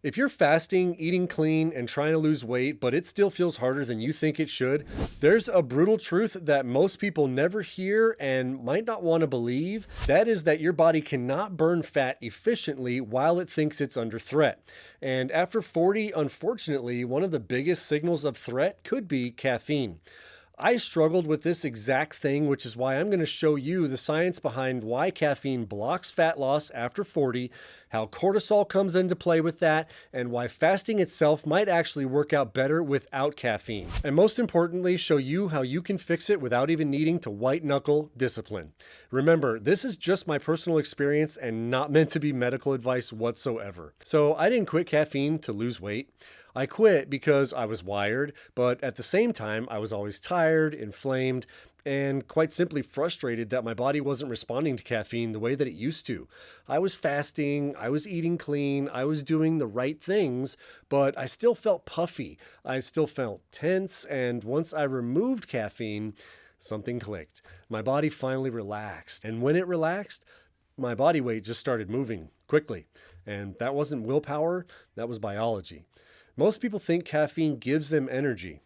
If you're fasting, eating clean, and trying to lose weight, but it still feels harder than you think it should, there's a brutal truth that most people never hear and might not want to believe. That is that your body cannot burn fat efficiently while it thinks it's under threat. And after 40, unfortunately, one of the biggest signals of threat could be caffeine. I struggled with this exact thing, which is why I'm going to show you the science behind why caffeine blocks fat loss after 40, how cortisol comes into play with that, and why fasting itself might actually work out better without caffeine. And most importantly, show you how you can fix it without even needing to white knuckle discipline. Remember, this is just my personal experience and not meant to be medical advice whatsoever. So I didn't quit caffeine to lose weight. I quit because I was wired, but at the same time, I was always tired, inflamed, and quite simply frustrated that my body wasn't responding to caffeine the way that it used to. I was fasting, I was eating clean, I was doing the right things, but I still felt puffy. I still felt tense, and once I removed caffeine, something clicked. My body finally relaxed, and when it relaxed, my body weight just started moving quickly. And that wasn't willpower, that was biology. Most people think caffeine gives them energy.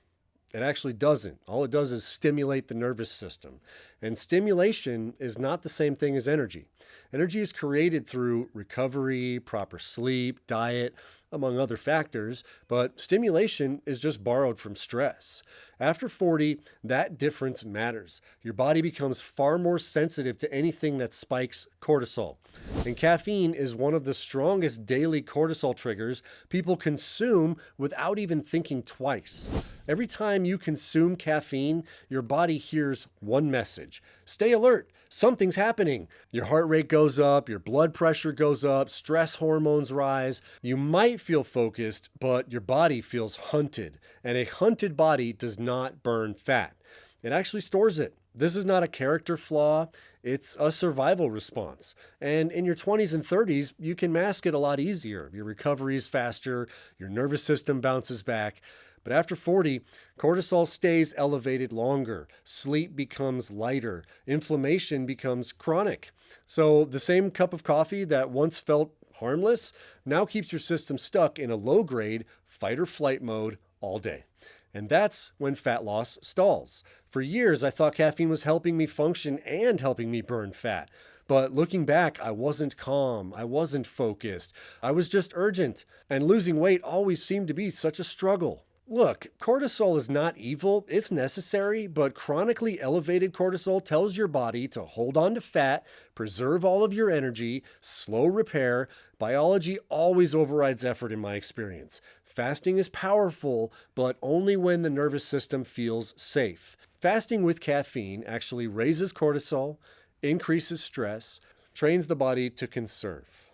It actually doesn't. All it does is stimulate the nervous system. And stimulation is not the same thing as energy. Energy is created through recovery, proper sleep, diet, among other factors, but stimulation is just borrowed from stress. After 40, that difference matters. Your body becomes far more sensitive to anything that spikes cortisol. And caffeine is one of the strongest daily cortisol triggers people consume without even thinking twice. Every time you consume caffeine, your body hears one message: stay alert, something's happening. Your heart rate goes up, your blood pressure goes up, stress hormones rise. You might feel focused, but your body feels hunted. And a hunted body does not burn fat. It actually stores it. This is not a character flaw, it's a survival response. And in your 20s and 30s, you can mask it a lot easier. Your recovery is faster, your nervous system bounces back. But after 40, cortisol stays elevated longer, sleep becomes lighter, inflammation becomes chronic. So the same cup of coffee that once felt harmless now keeps your system stuck in a low-grade fight or flight mode all day. And that's when fat loss stalls. For years, I thought caffeine was helping me function and helping me burn fat. But looking back, I wasn't calm, I wasn't focused, I was just urgent. And losing weight always seemed to be such a struggle. Look, cortisol is not evil, it's necessary, but chronically elevated cortisol tells your body to hold on to fat, preserve all of your energy, slow repair. Biology always overrides effort in my experience. Fasting is powerful, but only when the nervous system feels safe. Fasting with caffeine actually raises cortisol, increases stress, trains the body to conserve.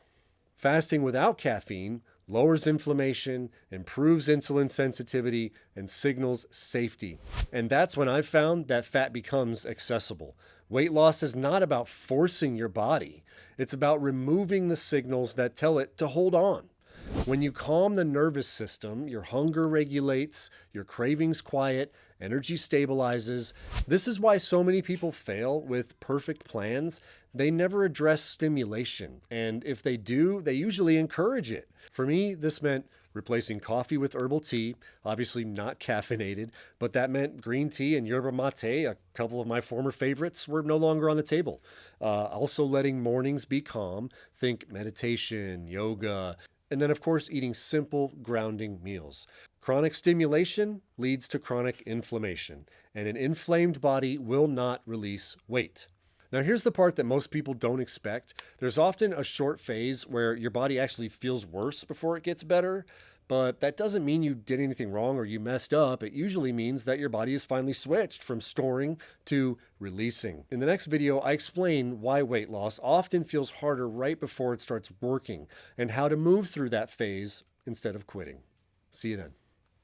Fasting without caffeine lowers inflammation, improves insulin sensitivity, and signals safety. And that's when I've found that fat becomes accessible. Weight loss is not about forcing your body. It's about removing the signals that tell it to hold on. When you calm the nervous system, your hunger regulates, your cravings quiet, energy stabilizes. This is why so many people fail with perfect plans. They never address stimulation, and if they do, they usually encourage it. For me, this meant replacing coffee with herbal tea, obviously not caffeinated, but that meant green tea and yerba mate, a couple of my former favorites, were no longer on the table. Also letting mornings be calm, think meditation, yoga, and then, of course, eating simple, grounding meals. Chronic stimulation leads to chronic inflammation, and an inflamed body will not release weight. Now, here's the part that most people don't expect. There's often a short phase where your body actually feels worse before it gets better, but that doesn't mean you did anything wrong or you messed up. It usually means that your body has finally switched from storing to releasing. In the next video, I explain why weight loss often feels harder right before it starts working and how to move through that phase instead of quitting. See you then.